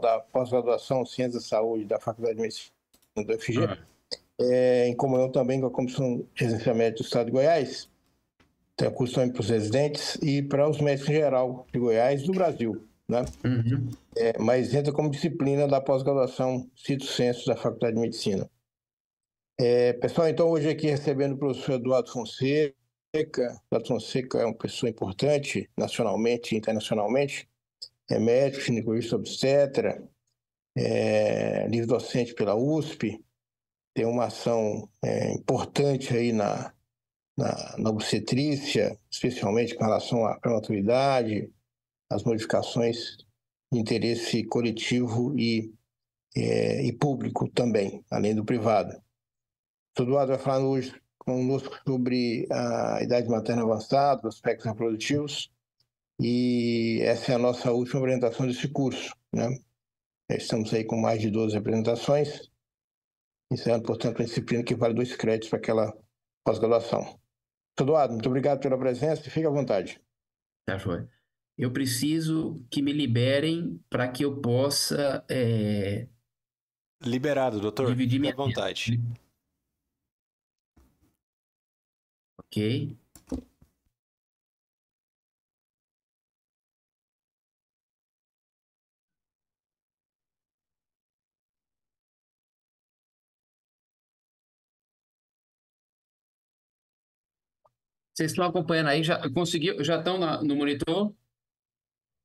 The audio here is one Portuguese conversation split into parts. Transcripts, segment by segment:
da pós-graduação Ciências da Saúde da Faculdade de Medicina do UFG, em comunhão também com a Comissão de Recenseamento do Estado de Goiás. Tem o curso também para os residentes e para os médicos em geral de Goiás e do Brasil, né? Mas entra como disciplina da pós-graduação Cito Senso da Faculdade de Medicina. Pessoal, então hoje aqui recebendo o professor Eduardo Fonseca. Eduardo Fonseca é uma pessoa importante nacionalmente e internacionalmente. É médico, ginecologista obstetra, livre docente pela USP, tem uma ação importante aí na obstetrícia, especialmente com relação à prematuridade, as modificações de interesse coletivo e público também, além do privado. O Eduardo vai falar hoje conosco sobre a idade materna avançada, os aspectos reprodutivos, e essa é a nossa última apresentação desse curso, né? Estamos aí com mais de 12 apresentações, encerrando, portanto, a disciplina que vale 2 créditos para aquela pós-graduação. Eduardo, muito obrigado pela presença e fique à vontade. Tá, joia. Eu preciso que me liberem para que eu possa Liberado, doutor. dividir Fique minha à vontade. Ok. Vocês estão acompanhando aí? Já conseguiu? Já estão no monitor?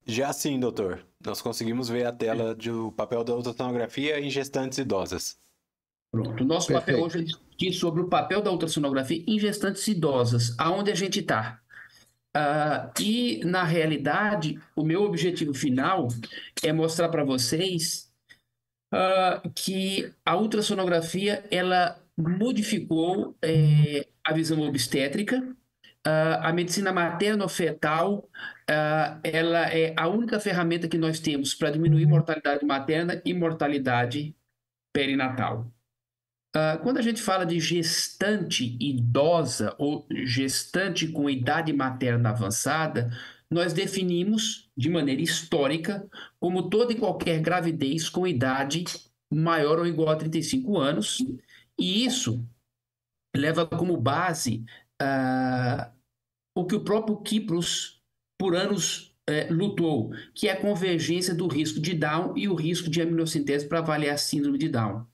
Já sim, doutor. Nós conseguimos ver a tela do papel da ultrassonografia em gestantes idosas. Pronto. O nosso papel hoje é discutir sobre o papel da ultrassonografia em gestantes idosas, aonde a gente está. E, na realidade, o meu objetivo final é mostrar para vocês que a ultrassonografia ela modificou a visão obstétrica. A medicina materno-fetal ela é a única ferramenta que nós temos para diminuir mortalidade materna e mortalidade perinatal. Quando a gente fala de gestante idosa ou gestante com idade materna avançada, nós definimos de maneira histórica como toda e qualquer gravidez com idade maior ou igual a 35 anos, e isso leva como base o que o próprio Kiprus, por anos, lutou, que é a convergência do risco de Down e o risco de amniocentese para avaliar a síndrome de Down.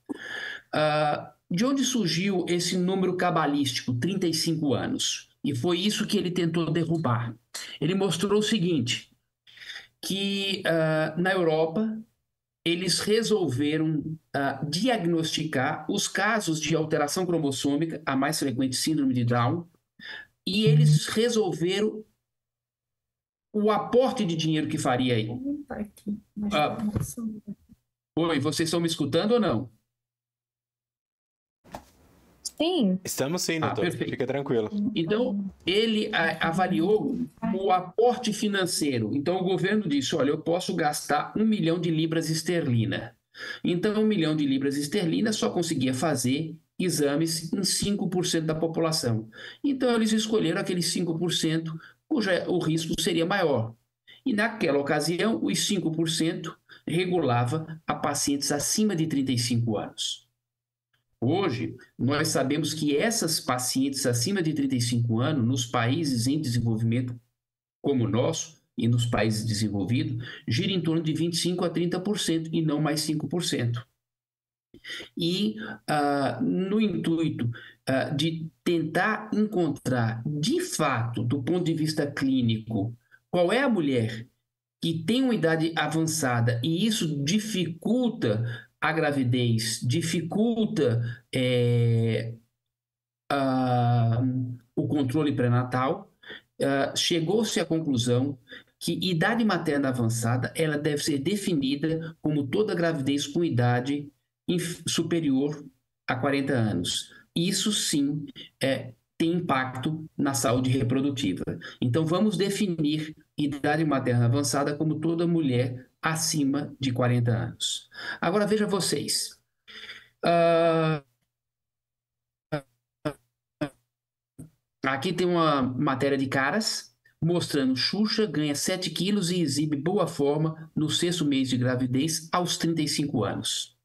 De onde surgiu esse número cabalístico, 35 anos? E foi isso que ele tentou derrubar. Ele mostrou o seguinte, que na Europa eles resolveram diagnosticar os casos de alteração cromossômica, a mais frequente síndrome de Down, e eles resolveram o aporte de dinheiro que faria aí. Oi, vocês estão me escutando ou não? Sim. Estamos sim, doutor. Perfeito. Fica tranquilo. Então, ele avaliou o aporte financeiro. Então, o governo disse, olha, eu posso gastar 1 milhão de libras esterlina. Então, 1 milhão de libras esterlina só conseguia fazer exames em 5% da população. Então, eles escolheram aqueles 5% o risco seria maior. E, naquela ocasião, os 5% regulava a pacientes acima de 35 anos. Hoje, nós sabemos que essas pacientes acima de 35 anos, nos países em desenvolvimento como o nosso e nos países desenvolvidos, gira em torno de 25% a 30% e não mais 5%. E no intuito de tentar encontrar, de fato, do ponto de vista clínico, qual é a mulher que tem uma idade avançada e isso dificulta a gravidez, dificulta o controle pré-natal, chegou-se à conclusão que idade materna avançada ela deve ser definida como toda gravidez com idade superior a 40 anos. Isso sim tem impacto na saúde reprodutiva. Então vamos definir idade materna avançada como toda mulher acima de 40 anos. Agora veja vocês. Aqui tem uma matéria de caras, mostrando Xuxa ganha 7 quilos e exibe boa forma no 6º mês de gravidez aos 35 anos.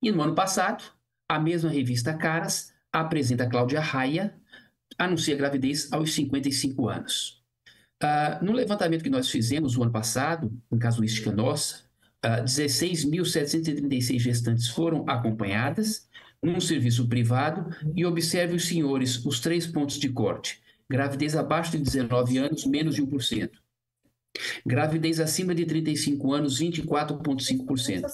E no ano passado, a mesma revista Caras apresenta Cláudia Raia, anuncia gravidez aos 55 anos. No levantamento que nós fizemos no ano passado, em casuística nossa, 16.736 gestantes foram acompanhadas num serviço privado e observe os senhores os 3 pontos de corte. Gravidez abaixo de 19 anos, menos de 1%. Gravidez acima de 35 anos, 24,5%.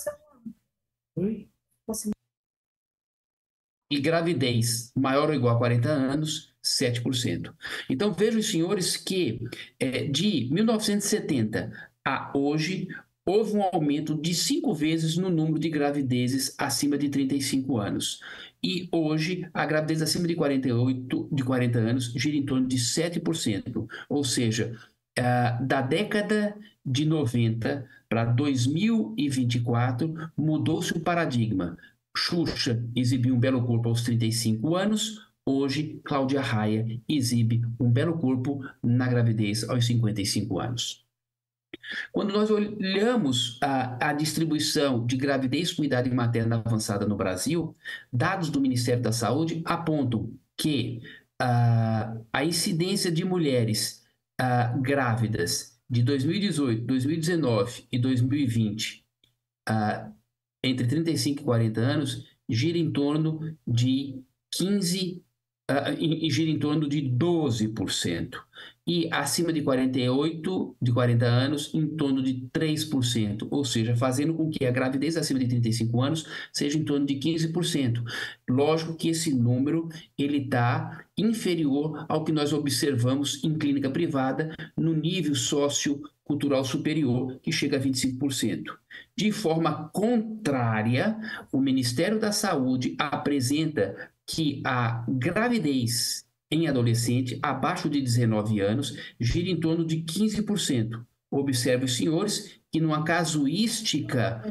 E gravidez maior ou igual a 40 anos, 7%. Então, vejam, senhores, que de 1970 a hoje, houve um aumento de 5 vezes no número de gravidezes acima de 35 anos. E hoje, a gravidez acima de 40 anos gira em torno de 7%. Ou seja, da década de 90 para 2024, mudou-se o paradigma. Xuxa exibiu um belo corpo aos 35 anos, hoje Cláudia Raia exibe um belo corpo na gravidez aos 55 anos. Quando nós olhamos a distribuição de gravidez com idade materna avançada no Brasil, dados do Ministério da Saúde apontam que a incidência de mulheres grávidas de 2018, 2019 e 2020 entre 35 e 40 anos gira em torno de 12%. E acima de 40 anos, em torno de 3%. Ou seja, fazendo com que a gravidez acima de 35 anos seja em torno de 15%. Lógico que esse número está inferior ao que nós observamos em clínica privada no nível sociocultural superior, que chega a 25%. De forma contrária, o Ministério da Saúde apresenta que a gravidez em adolescente abaixo de 19 anos gira em torno de 15%. Observe, os senhores, que numa casuística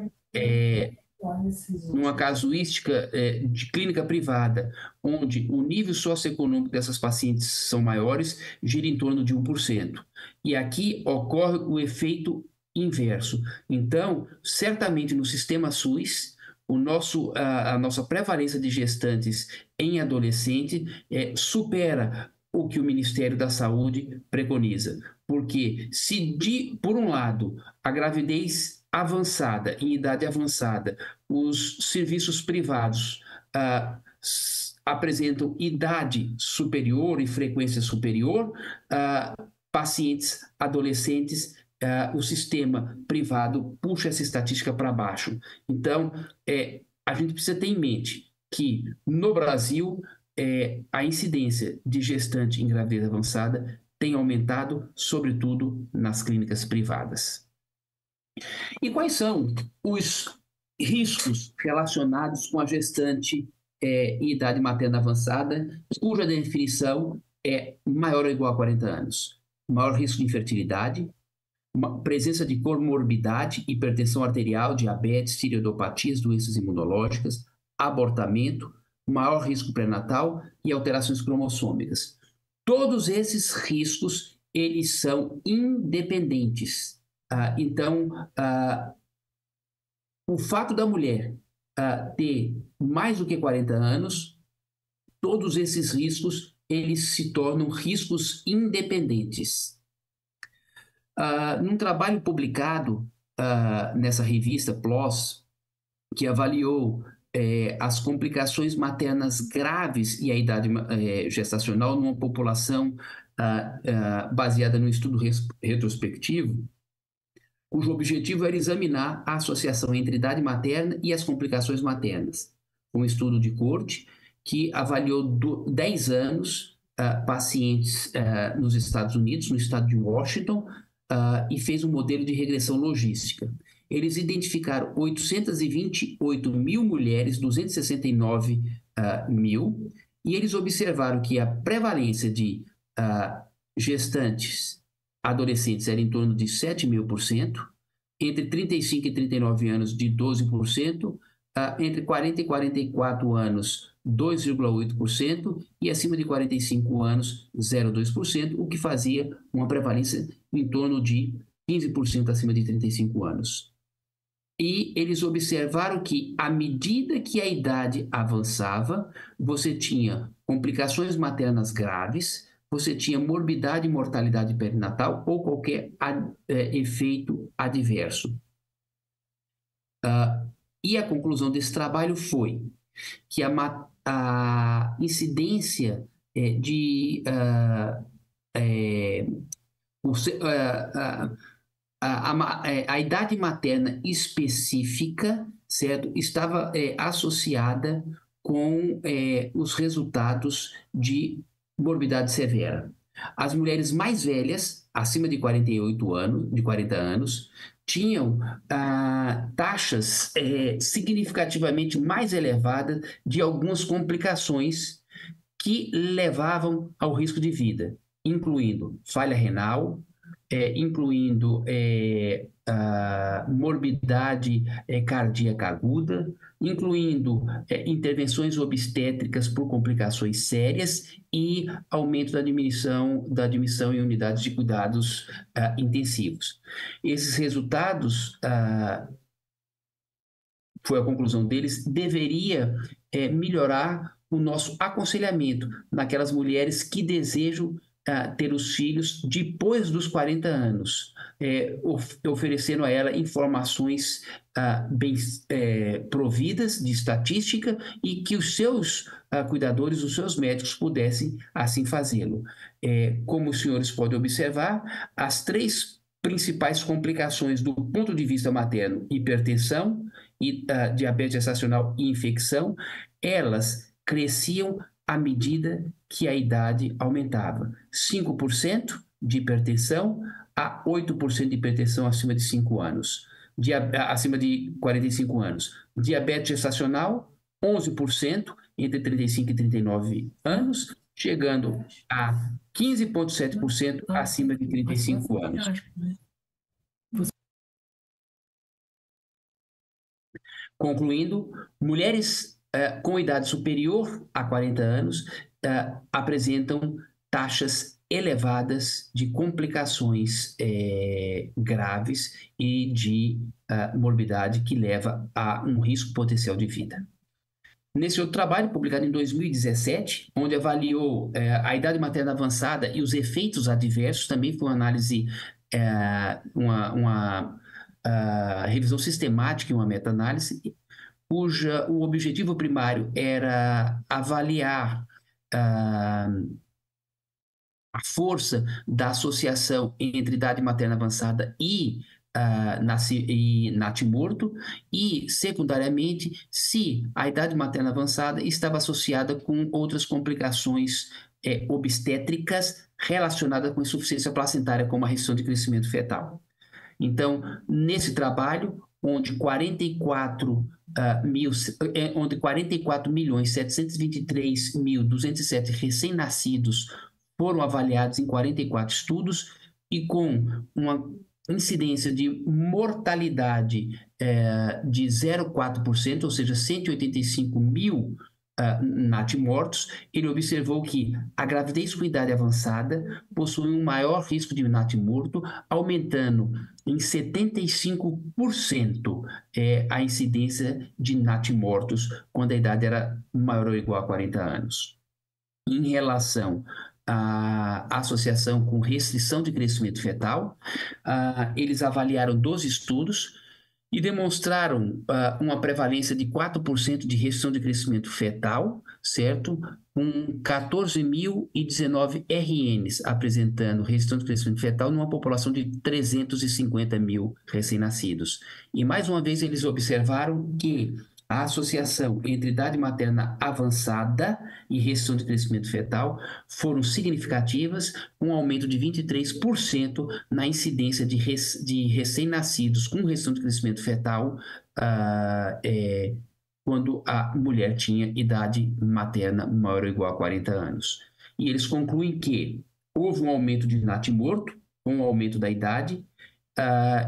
de clínica privada, onde o nível socioeconômico dessas pacientes são maiores, gira em torno de 1%. E aqui ocorre o efeito inverso. Então, certamente no sistema SUS, a nossa prevalência de gestantes em adolescente supera o que o Ministério da Saúde preconiza. Porque se, por um lado, a gravidez avançada, em idade avançada, os serviços privados apresentam idade superior e frequência superior, pacientes adolescentes, o sistema privado puxa essa estatística para baixo. Então, a gente precisa ter em mente que, no Brasil, a incidência de gestante em gravidez avançada tem aumentado, sobretudo nas clínicas privadas. E quais são os riscos relacionados com a gestante em idade materna avançada, cuja definição é maior ou igual a 40 anos? Maior risco de infertilidade, uma presença de comorbidade, hipertensão arterial, diabetes, tireoidopatias, doenças imunológicas, abortamento, maior risco pré-natal e alterações cromossômicas. Todos esses riscos, eles são independentes. Então, o fato da mulher ter mais do que 40 anos, todos esses riscos, eles se tornam riscos independentes. Num trabalho publicado nessa revista PLOS, que avaliou as complicações maternas graves e a idade gestacional numa população baseada no estudo retrospectivo, cujo objetivo era examinar a associação entre idade materna e as complicações maternas. Um estudo de corte que avaliou 10 anos pacientes nos Estados Unidos, no estado de Washington, e fez um modelo de regressão logística. Eles identificaram 828 mil mulheres, 269 mil, e eles observaram que a prevalência de gestantes adolescentes era em torno de 7.000%, entre 35 e 39 anos de 12%, entre 40 e 44 anos 2,8%, e acima de 45 anos, 0,2%, o que fazia uma prevalência em torno de 15% acima de 35 anos. E eles observaram que, à medida que a idade avançava, você tinha complicações maternas graves, você tinha morbidade e mortalidade perinatal ou qualquer efeito adverso. E a conclusão desse trabalho foi que a incidência a idade materna específica, certo, estava associada com os resultados de morbidade severa. As mulheres mais velhas, acima de 40 anos, tinham taxas significativamente mais elevadas de algumas complicações que levavam ao risco de vida, incluindo falha renal, incluindo morbidade cardíaca aguda, incluindo intervenções obstétricas por complicações sérias e aumento da admissão em unidades de cuidados intensivos. Esses resultados, foi a conclusão deles, deveria melhorar o nosso aconselhamento naquelas mulheres que desejam ter os filhos depois dos 40 anos, oferecendo a ela informações bem providas de estatística e que os seus cuidadores, os seus médicos pudessem assim fazê-lo. Como os senhores podem observar, as 3 principais complicações do ponto de vista materno, hipertensão, e diabetes gestacional e infecção, elas cresciam à medida que a idade aumentava. 5% de hipertensão a 8% de hipertensão acima de 5 anos, acima de 45 anos. Diabetes gestacional, 11% entre 35 e 39 anos, chegando a 15,7% acima de 35 anos. Concluindo, mulheres com idade superior a 40 anos apresentam taxas elevadas de complicações graves e de morbidade que leva a um risco potencial de vida. Nesse outro trabalho, publicado em 2017, onde avaliou a idade materna avançada e os efeitos adversos, também foi uma análise, uma revisão sistemática e uma meta-análise, o objetivo primário era avaliar a força da associação entre idade materna avançada e natimorto, e, secundariamente, se a idade materna avançada estava associada com outras complicações obstétricas relacionadas com insuficiência placentária, como a restrição de crescimento fetal. Então, nesse trabalho, onde 44.723.207 recém-nascidos foram avaliados em 44 estudos e com uma incidência de mortalidade de 0,4%, ou seja, 185 mil natimortos, ele observou que a gravidez com idade avançada possui um maior risco de natimorto, aumentando em 75% a incidência de natimortos quando a idade era maior ou igual a 40 anos. Em relação à associação com restrição de crescimento fetal, eles avaliaram 12 estudos e demonstraram uma prevalência de 4% de restrição de crescimento fetal, certo? Com 14.019 RNs apresentando restrição de crescimento fetal numa população de 350 mil recém-nascidos. E, mais uma vez, eles observaram que a associação entre idade materna avançada e restrição de crescimento fetal foram significativas, com um aumento de 23% na incidência de recém-nascidos com restrição de crescimento fetal quando a mulher tinha idade materna maior ou igual a 40 anos. E eles concluem que houve um aumento de natimorto com o aumento da idade,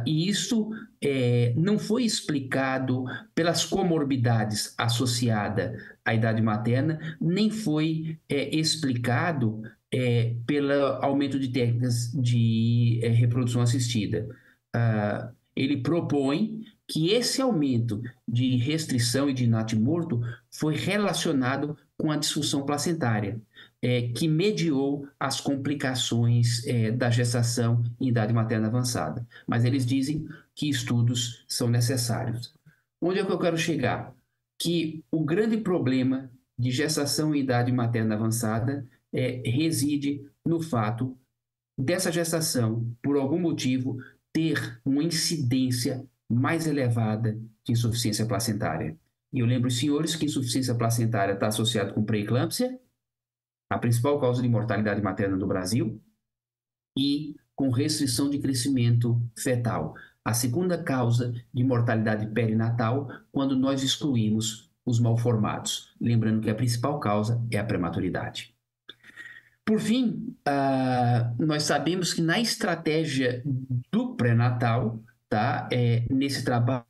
E isso não foi explicado pelas comorbidades associadas à idade materna, nem foi explicado pelo aumento de técnicas de reprodução assistida. Ele propõe que esse aumento de restrição e de natimorto foi relacionado com a disfunção placentária, que mediou as complicações da gestação em idade materna avançada. Mas eles dizem que estudos são necessários. Onde é que eu quero chegar? Que o grande problema de gestação em idade materna avançada reside no fato dessa gestação, por algum motivo, ter uma incidência mais elevada de insuficiência placentária. E eu lembro, senhores, que insuficiência placentária está associada com pré-eclâmpsia, a principal causa de mortalidade materna do Brasil, e com restrição de crescimento fetal, a segunda causa de mortalidade perinatal, quando nós excluímos os mal-formados. Lembrando que a principal causa é a prematuridade. Por fim, nós sabemos que na estratégia do pré-natal, tá, nesse trabalho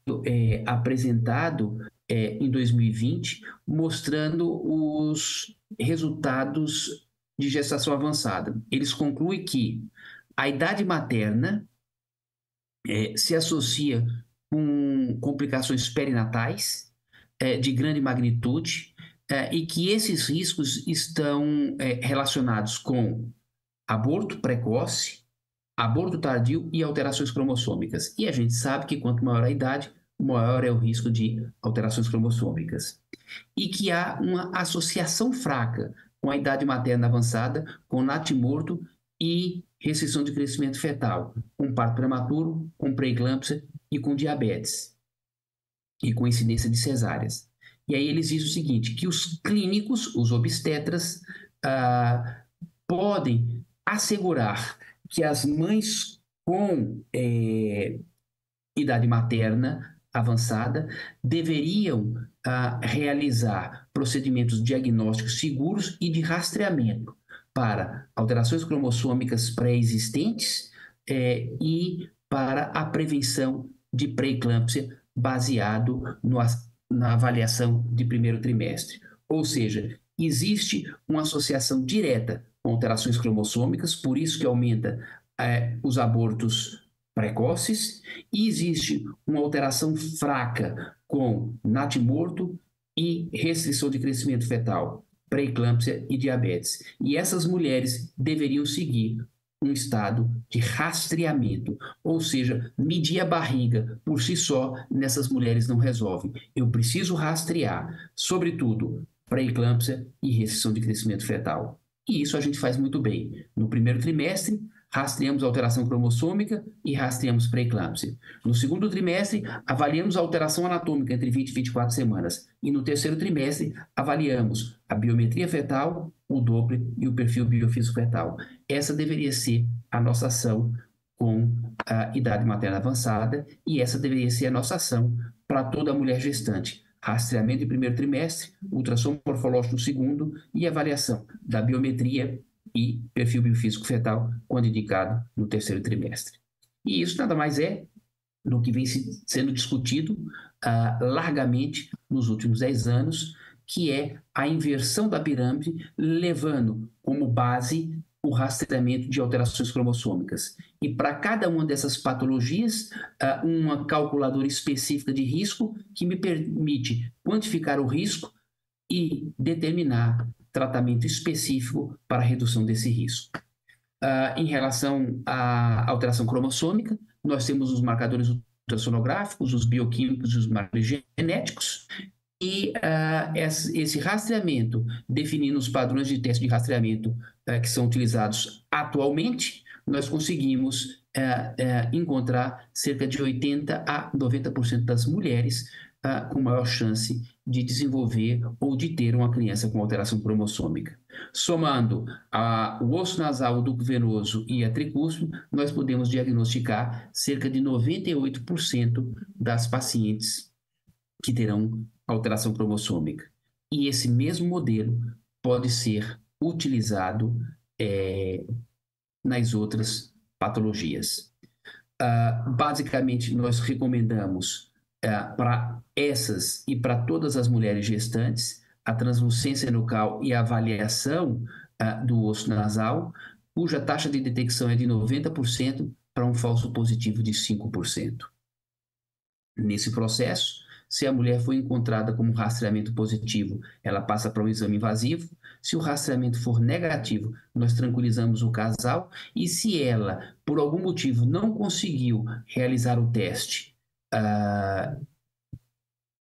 apresentado em 2020, mostrando os resultados de gestação avançada. Eles concluem que a idade materna se associa com complicações perinatais de grande magnitude, e que esses riscos estão relacionados com aborto precoce, aborto tardio e alterações cromossômicas. E a gente sabe que quanto maior a idade, maior é o risco de alterações cromossômicas. E que há uma associação fraca com a idade materna avançada, com natimorto e restrição de crescimento fetal, com parto prematuro, com pré-eclâmpsia e com diabetes, e com incidência de cesáreas. E aí eles dizem o seguinte, que os clínicos, os obstetras, podem assegurar que as mães com idade materna avançada deveriam realizar procedimentos diagnósticos seguros e de rastreamento para alterações cromossômicas pré-existentes e para a prevenção de pré-eclâmpsia baseado na avaliação de primeiro trimestre. Ou seja, existe uma associação direta com alterações cromossômicas, por isso que aumenta os abortos precoces, e existe uma alteração fraca com natimorto e restrição de crescimento fetal, pré-eclâmpsia e diabetes. E essas mulheres deveriam seguir um estado de rastreamento, ou seja, medir a barriga por si só nessas mulheres não resolve. Eu preciso rastrear, sobretudo, pré-eclâmpsia e restrição de crescimento fetal. E isso a gente faz muito bem. No primeiro trimestre, rastreamos a alteração cromossômica e rastreamos pré-eclâmpsia. No segundo trimestre, avaliamos a alteração anatômica entre 20 e 24 semanas. E no terceiro trimestre, avaliamos a biometria fetal, o Doppler e o perfil biofísico fetal. Essa deveria ser a nossa ação com a idade materna avançada, e essa deveria ser a nossa ação para toda mulher gestante. Rastreamento em primeiro trimestre, ultrassom morfológico no segundo e avaliação da biometria e perfil biofísico fetal quando indicado no terceiro trimestre. E isso nada mais é do que vem sendo discutido largamente nos últimos 10 anos, que é a inversão da pirâmide, levando como base o rastreamento de alterações cromossômicas. E para cada uma dessas patologias, uma calculadora específica de risco que me permite quantificar o risco e determinar tratamento específico para a redução desse risco. Em relação à alteração cromossômica, nós temos os marcadores ultrassonográficos, os bioquímicos e os marcadores genéticos, e esse rastreamento, definindo os padrões de teste de rastreamento que são utilizados atualmente, nós conseguimos encontrar cerca de 80% a 90% das mulheres com maior chance de desenvolver ou de ter uma criança com alteração cromossômica. Somando o osso nasal, o ducto venoso e a tricúspide, nós podemos diagnosticar cerca de 98% das pacientes que terão alteração cromossômica. E esse mesmo modelo pode ser utilizado nas outras patologias. Basicamente, nós recomendamos para essas e para todas as mulheres gestantes a translucência nucal e a avaliação do osso nasal, cuja taxa de detecção é de 90% para um falso positivo de 5%. Nesse processo, se a mulher foi encontrada como rastreamento positivo, ela passa para um exame invasivo. Se o rastreamento for negativo, nós tranquilizamos o casal. E se ela, por algum motivo, não conseguiu realizar o teste,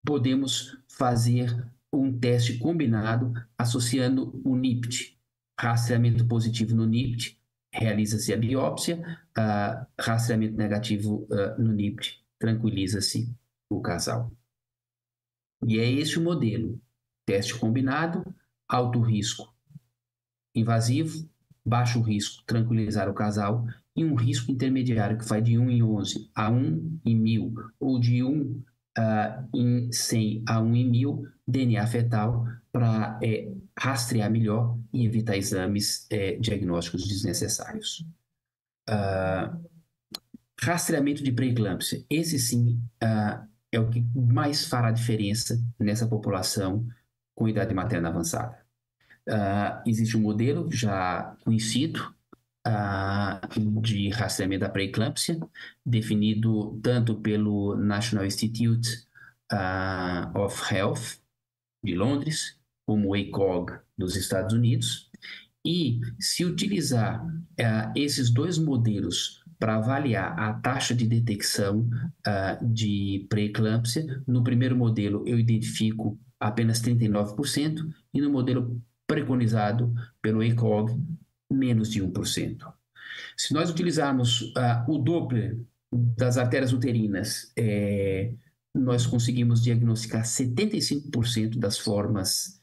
podemos fazer um teste combinado associando o NIPT. Rastreamento positivo no NIPT, realiza-se a biópsia. Rastreamento negativo no NIPT, tranquiliza-se o casal. E é esse o modelo: teste combinado, alto risco invasivo, baixo risco tranquilizar o casal, e um risco intermediário que vai de 1 em 11 a 1 em 1000, ou de 1 em 100 a 1 em 1000, DNA fetal, para rastrear melhor e evitar exames diagnósticos desnecessários. Rastreamento de pré-eclâmpsia. Esse sim é o que mais fará diferença nessa população com idade materna avançada. Existe um modelo já conhecido de rastreamento da pré-eclâmpsia, definido tanto pelo National Institute of Health de Londres, como o ACOG dos Estados Unidos. E se utilizar esses dois modelos para avaliar a taxa de detecção de pré-eclâmpsia, no primeiro modelo eu identifico apenas 39%, e no modelo preconizado pelo ACOG, menos de 1%. Se nós utilizarmos o Doppler das artérias uterinas, nós conseguimos diagnosticar 75% das formas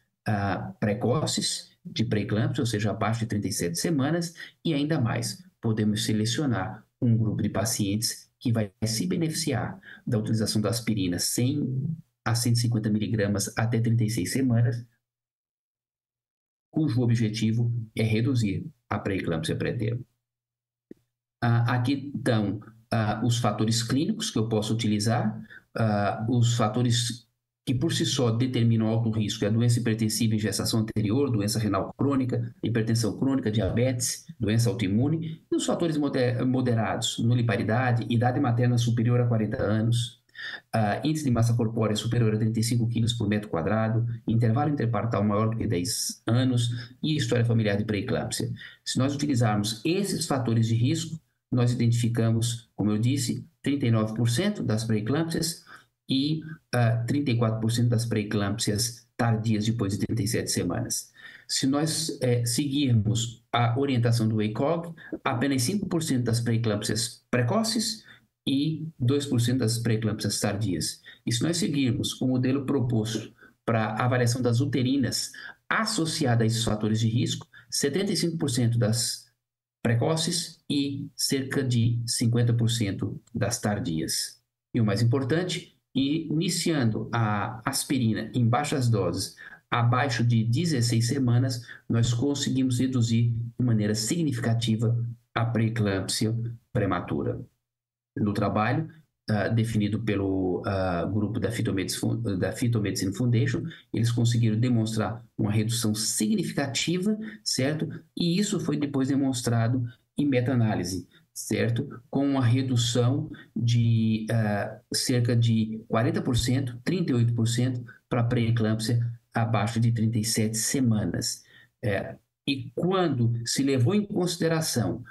precoces de pré-eclâmpsia, ou seja, abaixo de 37 semanas, e ainda mais, podemos selecionar um grupo de pacientes que vai se beneficiar da utilização da aspirina 100 a 150 miligramas até 36 semanas, cujo objetivo é reduzir a pré-eclâmpsia pré-termo. Aqui estão os fatores clínicos que eu posso utilizar, os fatores que por si só determinam alto risco: é a doença hipertensiva em gestação anterior, doença renal crônica, hipertensão crônica, diabetes, doença autoimune, e os fatores moderados: nulipariedade, idade materna superior a 40 anos, índice de massa corpórea superior a 35 kg por metro quadrado, intervalo interpartal maior do que 10 anos e história familiar de pré-eclâmpsia. Se nós utilizarmos esses fatores de risco, nós identificamos, como eu disse, 39% das pré-eclâmpsias e 34% das pré-eclâmpsias tardias depois de 37 semanas. Se nós seguirmos a orientação do ACOG, apenas 5% das pré-eclâmpsias precoces e 2% das pré-eclâmpsias tardias. E se nós seguirmos o modelo proposto para a avaliação das uterinas associada a esses fatores de risco, 75% das precoces e cerca de 50% das tardias. E o mais importante, iniciando a aspirina em baixas doses abaixo de 16 semanas, nós conseguimos reduzir de maneira significativa a pré-eclâmpsia prematura. No trabalho definido pelo grupo da Phytomedicine Foundation, eles conseguiram demonstrar uma redução significativa, certo? E isso foi depois demonstrado em meta-análise, certo? Com uma redução de cerca de 40%, 38% para pré-eclâmpsia abaixo de 37 semanas. E quando se levou em consideração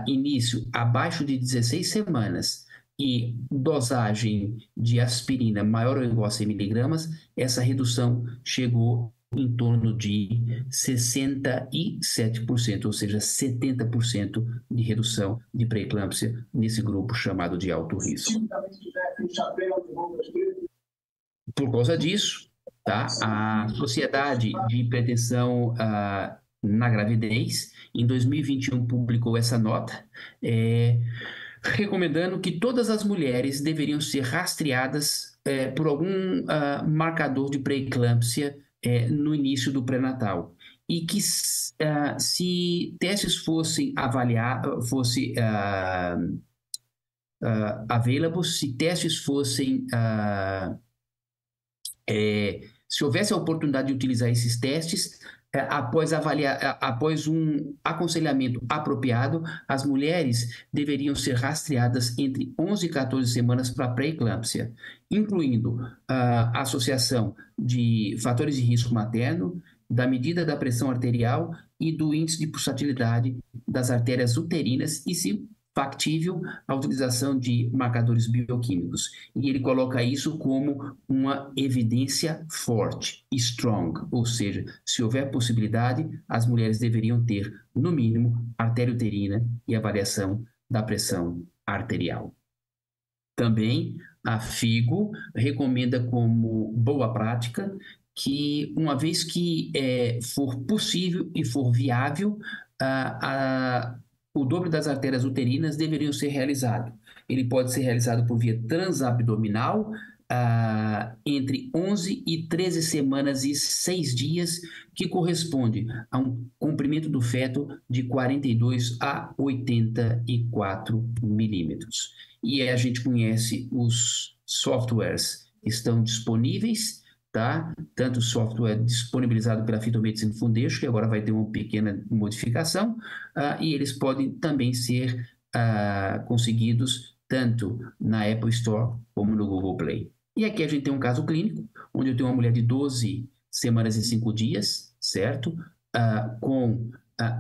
início abaixo de 16 semanas e dosagem de aspirina maior ou igual a 100 miligramas, essa redução chegou em torno de 67%, ou seja, 70% de redução de pré-eclâmpsia nesse grupo chamado de alto risco. Por causa disso, tá? A Sociedade de Hipertensão na Gravidez, em 2021, publicou essa nota, recomendando que todas as mulheres deveriam ser rastreadas por algum marcador de pré-eclâmpsia no início do pré-natal. E que se testes fossem available, se testes fossem... se houvesse a oportunidade de utilizar esses testes, após um aconselhamento apropriado, as mulheres deveriam ser rastreadas entre 11 e 14 semanas para pré-eclâmpsia, incluindo a associação de fatores de risco materno, da medida da pressão arterial e do índice de pulsatilidade das artérias uterinas e, se factível, a utilização de marcadores bioquímicos. E ele coloca isso como uma evidência forte, strong, ou seja, se houver possibilidade, as mulheres deveriam ter, no mínimo, artéria uterina e avaliação da pressão arterial. Também a FIGO recomenda como boa prática que, uma vez que for possível e for viável, o dobro das artérias uterinas deveriam ser realizado. Ele pode ser realizado por via transabdominal, entre 11 e 13 semanas e 6 dias, que corresponde a um comprimento do feto de 42 a 84 milímetros. E a gente conhece os softwares que estão disponíveis, tá? Tanto o software disponibilizado pela Fetal Medicine Foundation, que agora vai ter uma pequena modificação, e eles podem também ser conseguidos tanto na Apple Store como no Google Play. E aqui a gente tem um caso clínico, onde eu tenho uma mulher de 12 semanas e 5 dias, certo? Com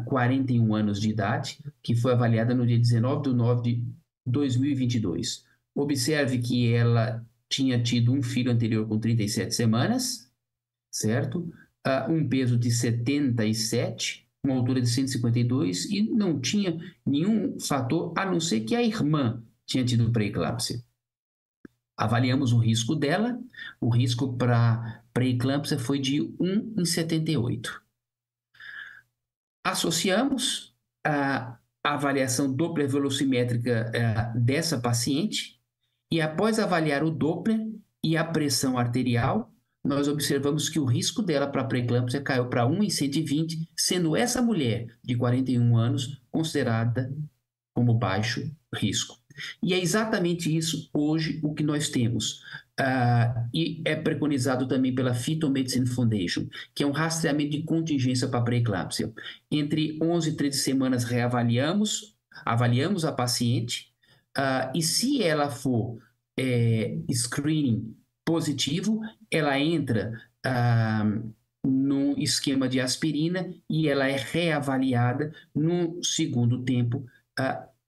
41 anos de idade, que foi avaliada no dia 19/9 de 2022. Observe que ela tinha tido um filho anterior com 37 semanas, certo? Um peso de 77, uma altura de 152 e não tinha nenhum fator, a não ser que a irmã tinha tido pré-eclâmpsia. Avaliamos o risco dela, o risco para pré-eclâmpsia foi de 1 em 78. Associamos a avaliação Doppler velocimétrica dessa paciente, e após avaliar o Doppler e a pressão arterial, nós observamos que o risco dela para pré-eclâmpsia caiu para 1 em 120, sendo essa mulher de 41 anos considerada como baixo risco. E é exatamente isso hoje o que nós temos. E é preconizado também pela Fetal Medicine Foundation, que é um rastreamento de contingência para pré-eclâmpsia. Entre 11 e 13 semanas avaliamos a paciente, e se ela for screening positivo, ela entra no esquema de aspirina e ela é reavaliada no segundo tempo,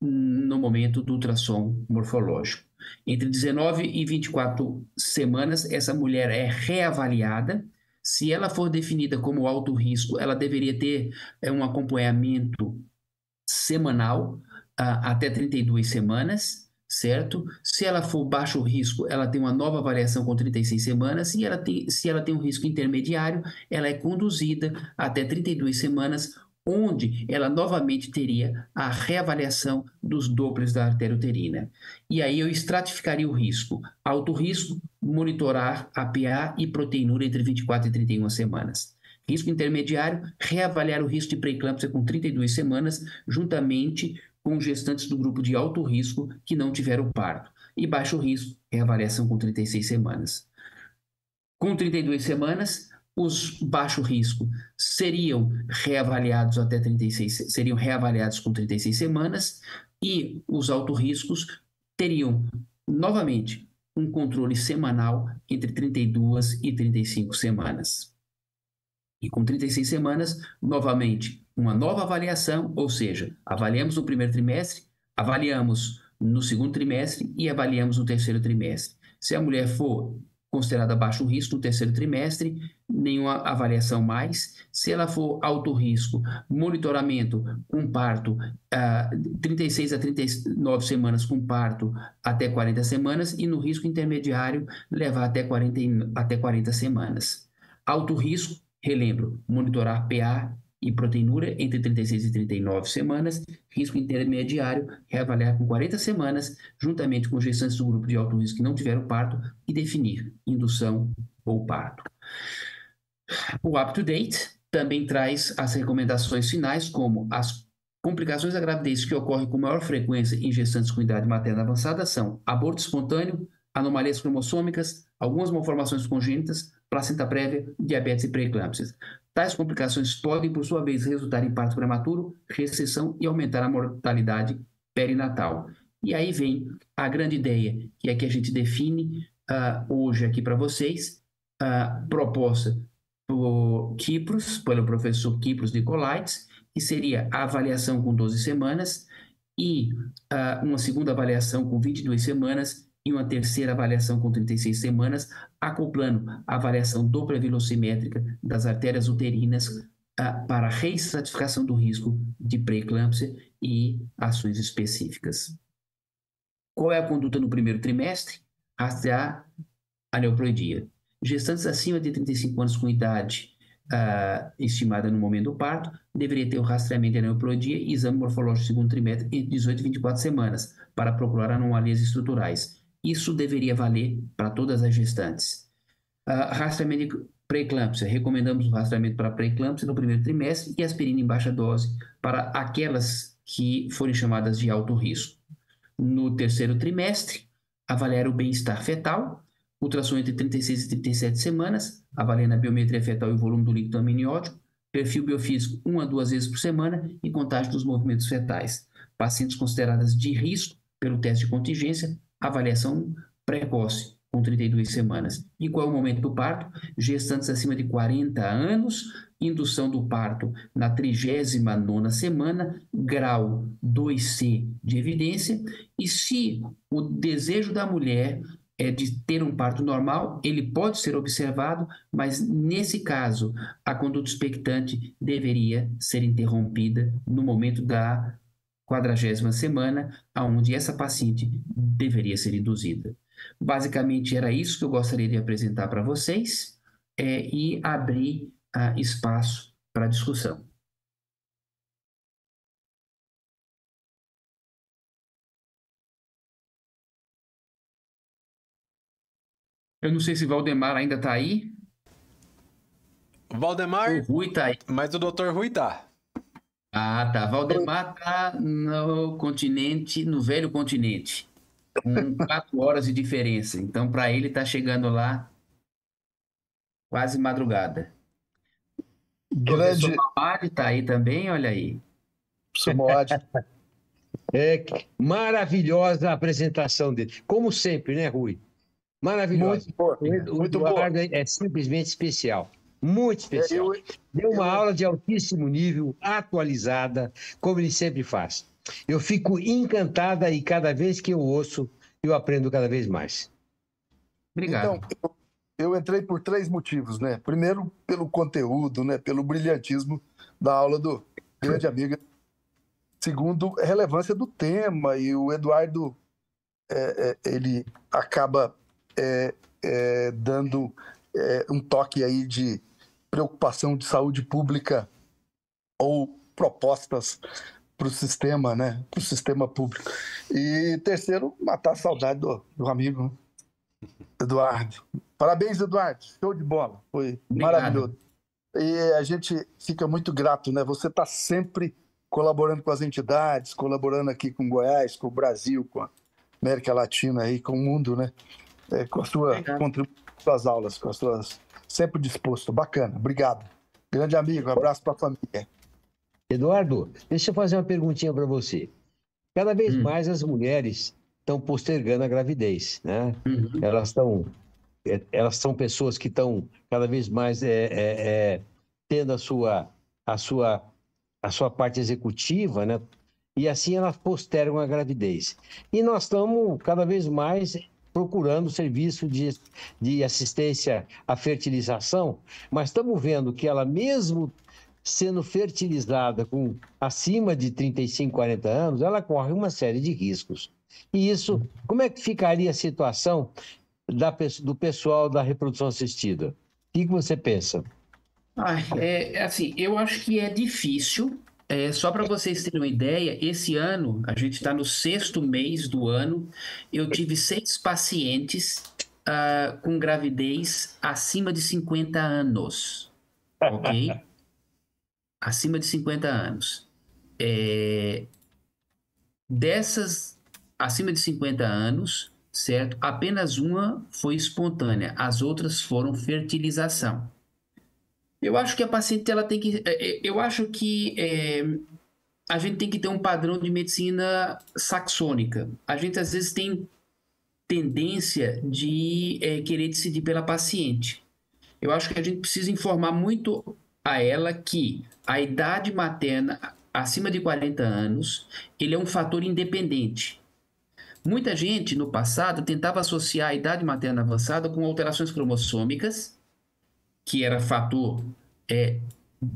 no momento do ultrassom morfológico. Entre 19 e 24 semanas, essa mulher é reavaliada. Se ela for definida como alto risco, ela deveria ter um acompanhamento semanal, até 32 semanas, certo? Se ela for baixo risco, ela tem uma nova avaliação com 36 semanas. Se ela tem um risco intermediário, ela é conduzida até 32 semanas, onde ela novamente teria a reavaliação dos Dopplers da artéria uterina. E aí eu estratificaria o risco. Alto risco, monitorar a PA e proteinúria entre 24 e 31 semanas. Risco intermediário, reavaliar o risco de pré-eclâmpsia com 32 semanas, juntamente com gestantes do grupo de alto risco que não tiveram parto. E baixo risco, reavaliação com 36 semanas. Com 32 semanas, os baixo risco seriam reavaliados com 36 semanas, e os alto riscos teriam, novamente, um controle semanal entre 32 e 35 semanas. E com 36 semanas, novamente, uma nova avaliação, ou seja, avaliamos no primeiro trimestre, avaliamos no segundo trimestre e avaliamos no terceiro trimestre. Se a mulher for considerada baixo risco no terceiro trimestre, nenhuma avaliação mais. Se ela for alto risco, monitoramento com parto, 36 a 39 semanas com parto até 40 semanas, e no risco intermediário, levar até 40 semanas. Alto risco, relembro, monitorar PA e proteinúria entre 36 e 39 semanas. Risco intermediário, reavaliar com 40 semanas, juntamente com gestantes do grupo de alto risco que não tiveram parto, e definir indução ou parto. O UpToDate também traz as recomendações finais, como as Complicações da gravidez que ocorrem com maior frequência em gestantes com idade materna avançada são aborto espontâneo, anomalias cromossômicas, algumas malformações congênitas, placenta prévia, diabetes e pré-eclâmpsias. Tais complicações podem, por sua vez, resultar em parto prematuro, recessão e aumentar a mortalidade perinatal. E aí vem a grande ideia, que é que a gente define hoje aqui para vocês, proposta por Kipros, pelo professor Kipros Nicolaides, que seria a avaliação com 12 semanas e uma segunda avaliação com 22 semanas e uma terceira avaliação com 36 semanas, acoplando a avaliação doppler-velocimétrica das artérias uterinas para a reestratificação do risco de pré-eclâmpsia e ações específicas. Qual é a conduta no primeiro trimestre? Rastrear aneuploidia. Gestantes acima de 35 anos com idade estimada no momento do parto, deveria ter o rastreamento de aneuploidia e exame morfológico segundo trimestre entre 18 e 24 semanas, para procurar anomalias estruturais. Isso deveria valer para todas as gestantes. Rastreamento de pré-eclâmpsia. Recomendamos o rastreamento para pré-eclâmpsia no primeiro trimestre e aspirina em baixa dose para aquelas que forem chamadas de alto risco. No terceiro trimestre, avaliar o bem-estar fetal, ultrassom entre 36 e 37 semanas, avaliando a biometria fetal e o volume do líquido amniótico, perfil biofísico 1 a 2 vezes por semana e contagem dos movimentos fetais. Pacientes consideradas de risco pelo teste de contingência, avaliação precoce, com 32 semanas. E qual é o momento do parto? Gestantes acima de 40 anos, indução do parto na 39ª semana, grau 2C de evidência, e se o desejo da mulher de ter um parto normal, ele pode ser observado, mas nesse caso, a conduta expectante deveria ser interrompida no momento da 40ª semana, onde essa paciente deveria ser induzida. Basicamente era isso que eu gostaria de apresentar para vocês e abrir espaço para discussão. Eu não sei se Valdemar ainda está aí. Valdemar, O Rui está aí. mas o Dr. Rui tá. Tá. Valdemar está no continente, no velho continente, com 4 horas de diferença. Então, para ele, está chegando lá quase madrugada. Grande. O professor Mamad está aí também, olha aí. Professor Moad. Maravilhosa a apresentação dele. Como sempre, né, Rui? Maravilhosa. O Eduardo é simplesmente especial. Muito especial. Deu uma aula de altíssimo nível, atualizada, como ele sempre faz. Eu fico encantada e cada vez que eu ouço, eu aprendo cada vez mais. Obrigado. Então, eu entrei por 3 motivos, né? Primeiro, pelo conteúdo, né? Pelo brilhantismo da aula do grande amigo. Segundo, a relevância do tema, e o Eduardo ele acaba dando um toque aí de preocupação de saúde pública ou propostas para o sistema, né? Para o sistema público. E terceiro, matar a saudade do amigo, né? Eduardo. Parabéns, Eduardo. Show de bola. Foi maravilhoso. E a gente fica muito grato, né? Você está sempre colaborando com as entidades, colaborando aqui com Goiás, com o Brasil, com a América Latina, aí, com o mundo, né? Com a sua contribuição, com as suas aulas, com as suas... Sempre disposto. Bacana. Obrigado. Grande amigo. Um abraço para a família. Eduardo, deixa eu fazer uma perguntinha para você. Cada vez mais as mulheres estão postergando a gravidez, né? Elas são pessoas que estão cada vez mais tendo a sua parte executiva, né? E assim elas postergam a gravidez. E nós estamos cada vez mais procurando serviço de assistência à fertilização, mas estamos vendo que ela mesmo sendo fertilizada com acima de 35, 40 anos, ela corre uma série de riscos. E isso, como é que ficaria a situação do pessoal da reprodução assistida? O que você pensa? Assim, eu acho que é difícil. Só para vocês terem uma ideia, esse ano, a gente está no 6º mês do ano, eu tive 6 pacientes com gravidez acima de 50 anos, ok? Acima de 50 anos. dessas acima de 50 anos, certo? Apenas uma foi espontânea, as outras foram fertilização. Eu acho que a paciente ela tem que, eu acho que a gente tem que ter um padrão de medicina saxônica. A gente às vezes tem tendência de querer decidir pela paciente. Eu acho que a gente precisa informar muito a ela que a idade materna acima de 40 anos, ele é um fator independente. Muita gente, no passado, tentava associar a idade materna avançada com alterações cromossômicas, que era fator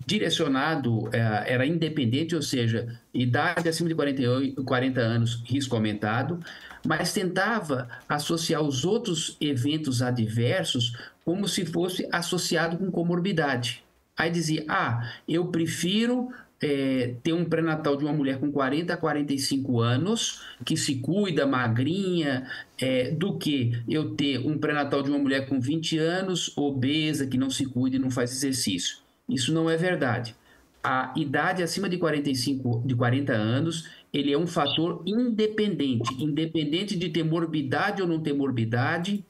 direcionado, era independente, ou seja, idade acima de 40 anos, risco aumentado, mas tentava associar os outros eventos adversos como se fosse associado com comorbidade. Aí dizia, eu prefiro ter um pré-natal de uma mulher com 40 a 45 anos, que se cuida, magrinha, do que eu ter um pré-natal de uma mulher com 20 anos, obesa, que não se cuida e não faz exercício. Isso não é verdade. A idade acima de 40 anos, ele é um fator independente de ter morbidade ou não ter morbidade.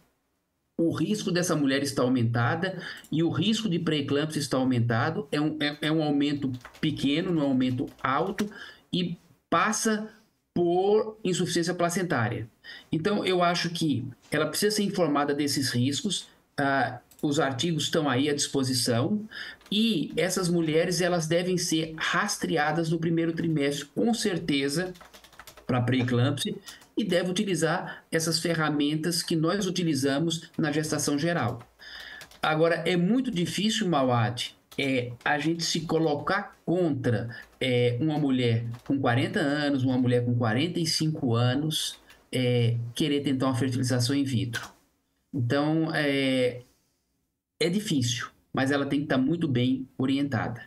O risco dessa mulher está aumentada e o risco de pré-eclâmpsia está aumentado. É um aumento pequeno, não é um aumento alto e passa por insuficiência placentária. Então, eu acho que ela precisa ser informada desses riscos. Os artigos estão aí à disposição e essas mulheres elas devem ser rastreadas no primeiro trimestre, com certeza, para pré-eclâmpsia, e deve utilizar essas ferramentas que nós utilizamos na gestação geral. Agora, é muito difícil, Mauad, a gente se colocar contra uma mulher com 40 anos, uma mulher com 45 anos, querer tentar uma fertilização in vitro. Então, é difícil, mas ela tem que estar muito bem orientada.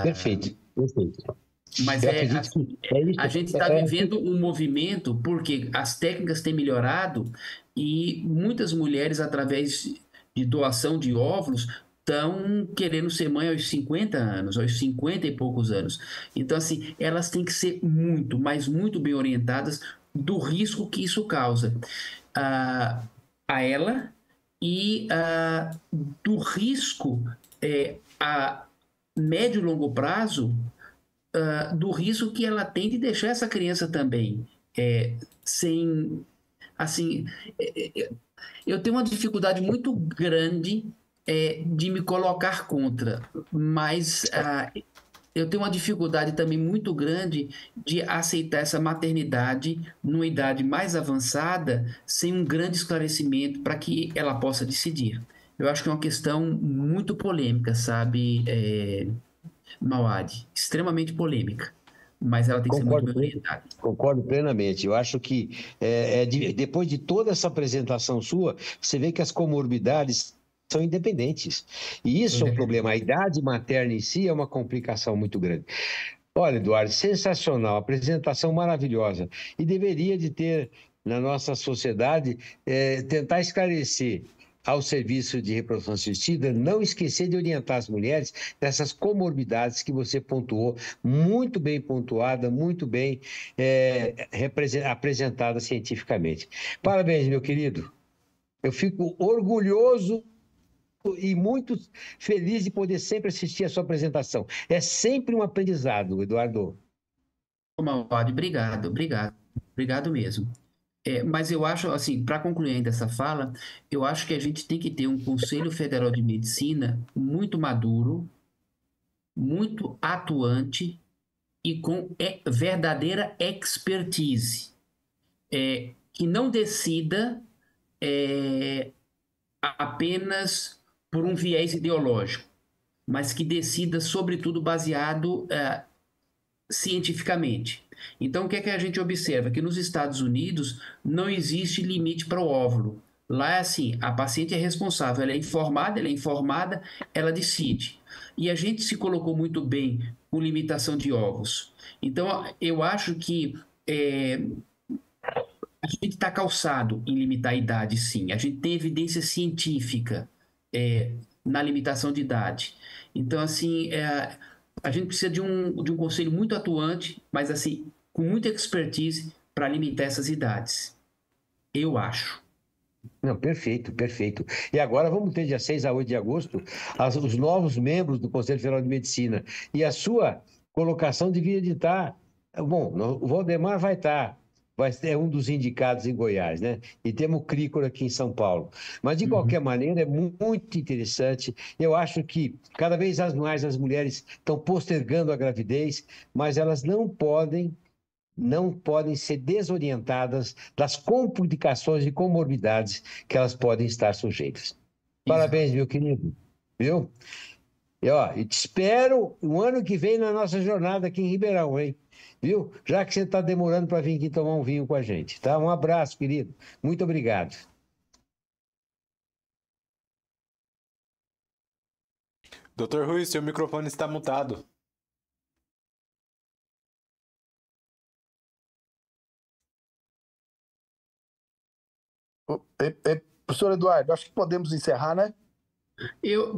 Perfeito. Mas a gente está vivendo um movimento porque as técnicas têm melhorado e muitas mulheres, através de doação de óvulos, estão querendo ser mãe aos 50 anos, aos 50 e poucos anos. Então, assim, elas têm que ser muito, mas muito bem orientadas do risco que isso causa a ela e do risco a médio e longo prazo do risco que ela tem de deixar essa criança também sem, assim, eu tenho uma dificuldade muito grande de me colocar contra, mas eu tenho uma dificuldade também muito grande de aceitar essa maternidade numa idade mais avançada sem um grande esclarecimento para que ela possa decidir. Eu acho que é uma questão muito polêmica, sabe, Mauad, extremamente polêmica, mas ela tem que ser muito bem orientada. Concordo plenamente. Eu acho que depois de toda essa apresentação sua, você vê que as comorbidades são independentes. E isso é um problema. A idade materna em si é uma complicação muito grande. Olha, Eduardo, sensacional, apresentação maravilhosa. E deveria de ter, na nossa sociedade, tentar esclarecer ao serviço de reprodução assistida, não esquecer de orientar as mulheres nessas comorbidades que você pontuou, muito bem pontuada, muito bem apresentada cientificamente. Parabéns, meu querido. Eu fico orgulhoso e muito feliz de poder sempre assistir a sua apresentação. É sempre um aprendizado, Eduardo. Mauad, obrigado mesmo. Mas eu acho, assim, para concluir ainda essa fala, eu acho que a gente tem que ter um Conselho Federal de Medicina muito maduro, muito atuante e com verdadeira expertise, que não decida apenas por um viés ideológico, mas que decida, sobretudo, baseado cientificamente. Então, o que é que a gente observa? Que nos Estados Unidos não existe limite para o óvulo. Lá é assim, a paciente é responsável, ela é informada, ela decide. E a gente se colocou muito bem com limitação de ovos. Então, eu acho que a gente está calçado em limitar a idade, sim. A gente tem evidência científica na limitação de idade. Então, assim, a gente precisa de um conselho muito atuante, mas assim, com muita expertise para limitar essas idades. Eu acho. Não, perfeito, perfeito. E agora vamos ter, dia 6 a 8 de agosto, os novos membros do Conselho Federal de Medicina. E a sua colocação devia estar... Bom, o Valdemar vai estar, é um dos indicados em Goiás, né? E temos o Crícora aqui em São Paulo. Mas, de qualquer maneira, é muito interessante. Eu acho que cada vez mais as mulheres estão postergando a gravidez, mas elas não podem ser desorientadas das complicações e comorbidades que elas podem estar sujeitas. Parabéns, meu querido. Viu? E te espero o ano que vem na nossa jornada aqui em Ribeirão, hein? Viu? Já que você está demorando para vir aqui tomar um vinho com a gente, tá? Um abraço, querido. Muito obrigado. Dr. Rui, seu microfone está mutado. Professor Eduardo, acho que podemos encerrar, né?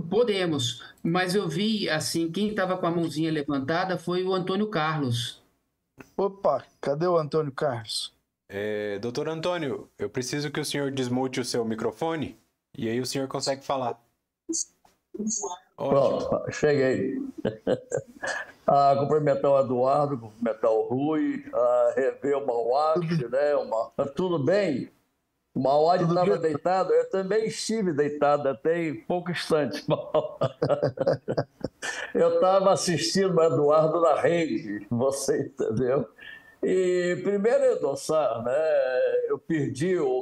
Podemos, mas eu vi, assim, quem estava com a mãozinha levantada foi o Antônio Carlos. Opa, cadê o Antônio Carlos? Doutor Antônio, eu preciso que o senhor desmute o seu microfone e aí o senhor consegue falar. Pronto, cheguei. Cumprimentar o Eduardo, cumprimentar o Rui, rever o Mauad, né? Tudo bem? O Mauad estava deitado, eu também estive deitado até em pouco instante. Eu estava assistindo o Eduardo na rede, você entendeu? E primeiro endossar, né? Eu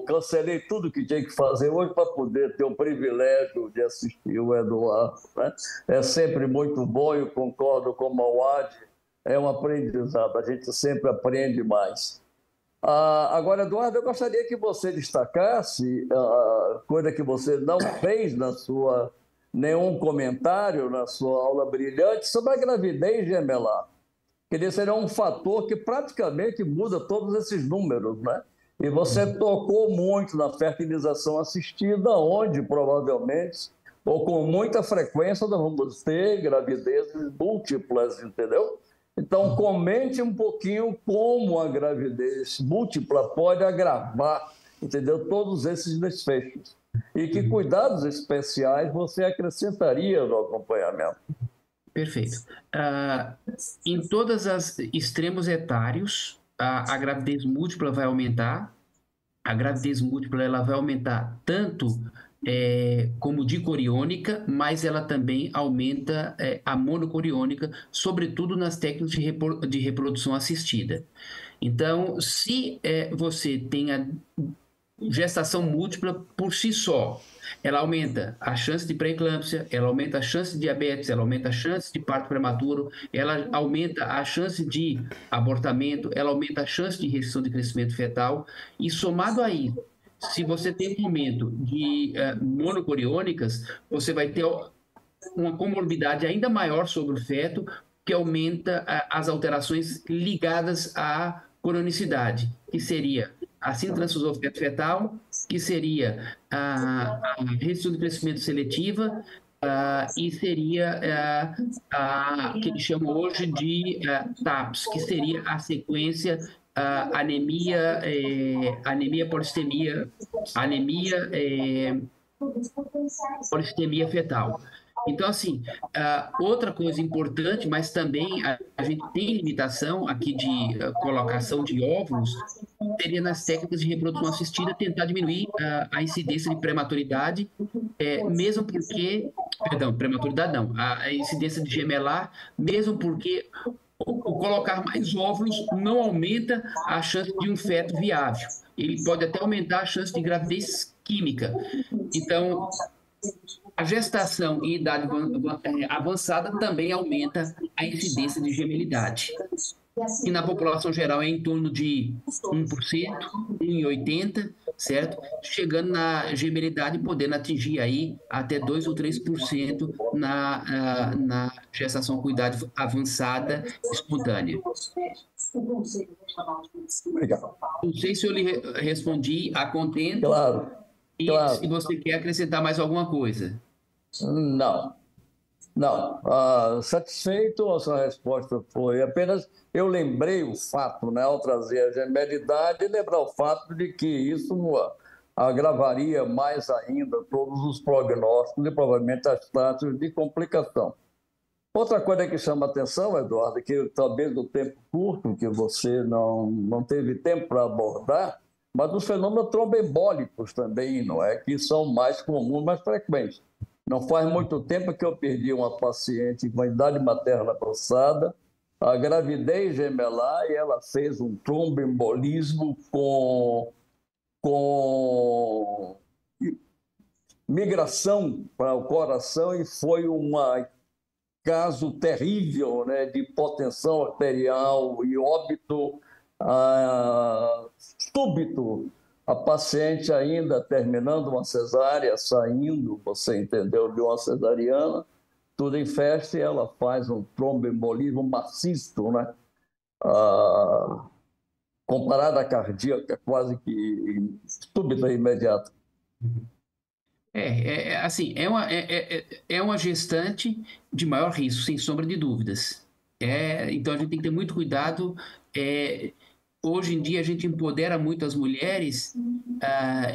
cancelei tudo que tinha que fazer hoje para poder ter o privilégio de assistir o Eduardo, né? É sempre muito bom, eu concordo com o Mauad, é um aprendizado, a gente sempre aprende mais. Agora, Eduardo, eu gostaria que você destacasse coisa que você não fez nenhum comentário na sua aula brilhante sobre a gravidez gemelar. Ele será um fator que praticamente muda todos esses números, né? E você tocou muito na fertilização assistida, onde provavelmente, ou com muita frequência, nós vamos ter gravidezes múltiplas, entendeu? Então, comente um pouquinho como a gravidez múltipla pode agravar, entendeu? Todos esses desfechos. E que cuidados especiais você acrescentaria no acompanhamento? Perfeito. Em todos os extremos etários, a gravidez múltipla vai aumentar. A gravidez múltipla ela vai aumentar tanto como dicoriônica, mas ela também aumenta a monocoriônica, sobretudo nas técnicas de reprodução assistida. Então, se você tem a gestação múltipla por si só, ela aumenta a chance de pré-eclâmpsia, ela aumenta a chance de diabetes, ela aumenta a chance de parto prematuro, ela aumenta a chance de abortamento, ela aumenta a chance de restrição de crescimento fetal, e somado a isso, se você tem um aumento de monocoriônicas, você vai ter uma comorbidade ainda maior sobre o feto, que aumenta as alterações ligadas à coronicidade, que seria a síndrome transfusão feto-fetal, que seria a restrição de crescimento seletiva, e seria que eles chamam hoje de TAPS, que seria a sequência anemia polistemia fetal. Então, assim, outra coisa importante, mas também a gente tem limitação aqui de colocação de óvulos, seria nas técnicas de reprodução assistida tentar diminuir a incidência de prematuridade, mesmo porque, perdão, prematuridade não, a incidência de gemelar, mesmo porque o colocar mais óvulos não aumenta a chance de um feto viável. Ele pode até aumentar a chance de gravidez química. Então, a gestação em idade avançada também aumenta a incidência de gemelidade. E na população geral é em torno de 1%, 1,80%, certo? Chegando na gemelidade, podendo atingir aí até 2 ou 3% na gestação com idade avançada espontânea. Obrigado. Não sei se eu lhe respondi a contento. Claro. E se você quer acrescentar mais alguma coisa. Não. Não, satisfeito, a sua resposta foi apenas, eu lembrei o fato, né, ao trazer a gemelidade, lembrar o fato de que isso agravaria mais ainda todos os prognósticos e provavelmente as taxas de complicação. Outra coisa que chama atenção, Eduardo, que talvez no tempo curto, que você não teve tempo para abordar, mas os fenômenos tromboembólicos também, não é? Que são mais comuns, mais frequentes. Não faz muito tempo que eu perdi uma paciente com idade materna avançada, a gravidez gemelar, e ela fez um tromboembolismo com migração para o coração e foi um caso terrível, né, de hipotensão arterial e óbito súbito. A paciente ainda terminando uma cesárea, saindo, você entendeu, de uma cesariana, tudo em festa, e ela faz um tromboembolismo maciço, né? Com parada cardíaca quase que súbita e imediata. Assim, é uma gestante de maior risco, sem sombra de dúvidas. Então a gente tem que ter muito cuidado. Hoje em dia a gente empodera muito as mulheres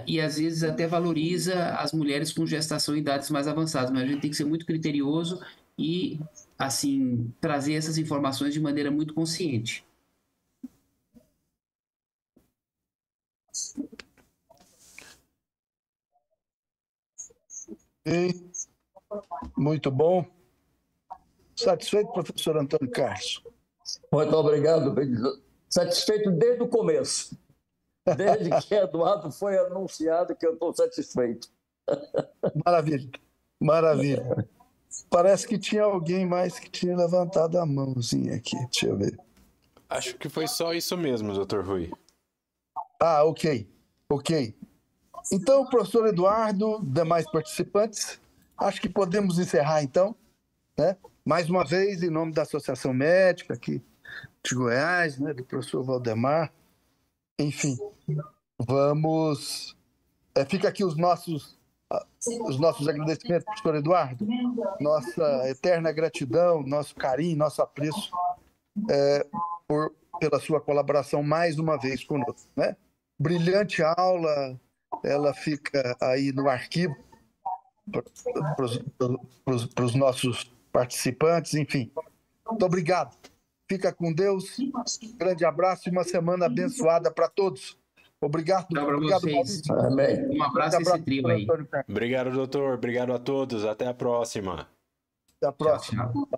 e às vezes até valoriza as mulheres com gestação em idades mais avançadas, mas a gente tem que ser muito criterioso e, assim, trazer essas informações de maneira muito consciente. Muito bom. Satisfeito, professor Antônio Carlos? Muito obrigado. Satisfeito desde o começo. Desde que Eduardo foi anunciado que eu estou satisfeito. Maravilha, maravilha. Parece que tinha alguém mais que tinha levantado a mãozinha aqui. Deixa eu ver. Acho que foi só isso mesmo, doutor Rui. Ok. Então, professor Eduardo, demais participantes, acho que podemos encerrar então, né? Mais uma vez, em nome da Associação Médica aqui de Goiás, né, do professor Valdemar. Enfim, vamos... Fica aqui os nossos agradecimentos, professor Eduardo, nossa eterna gratidão, nosso carinho, nosso apreço pela sua colaboração mais uma vez conosco, né? Brilhante aula, ela fica aí no arquivo para os nossos participantes, enfim. Muito obrigado. Fica com Deus, grande abraço e uma semana abençoada para todos. Obrigado, obrigado, Maurício. Amém. Um abraço a esse trio aí. Obrigado, doutor. Obrigado a todos. Até a próxima. Até a próxima. Tchau.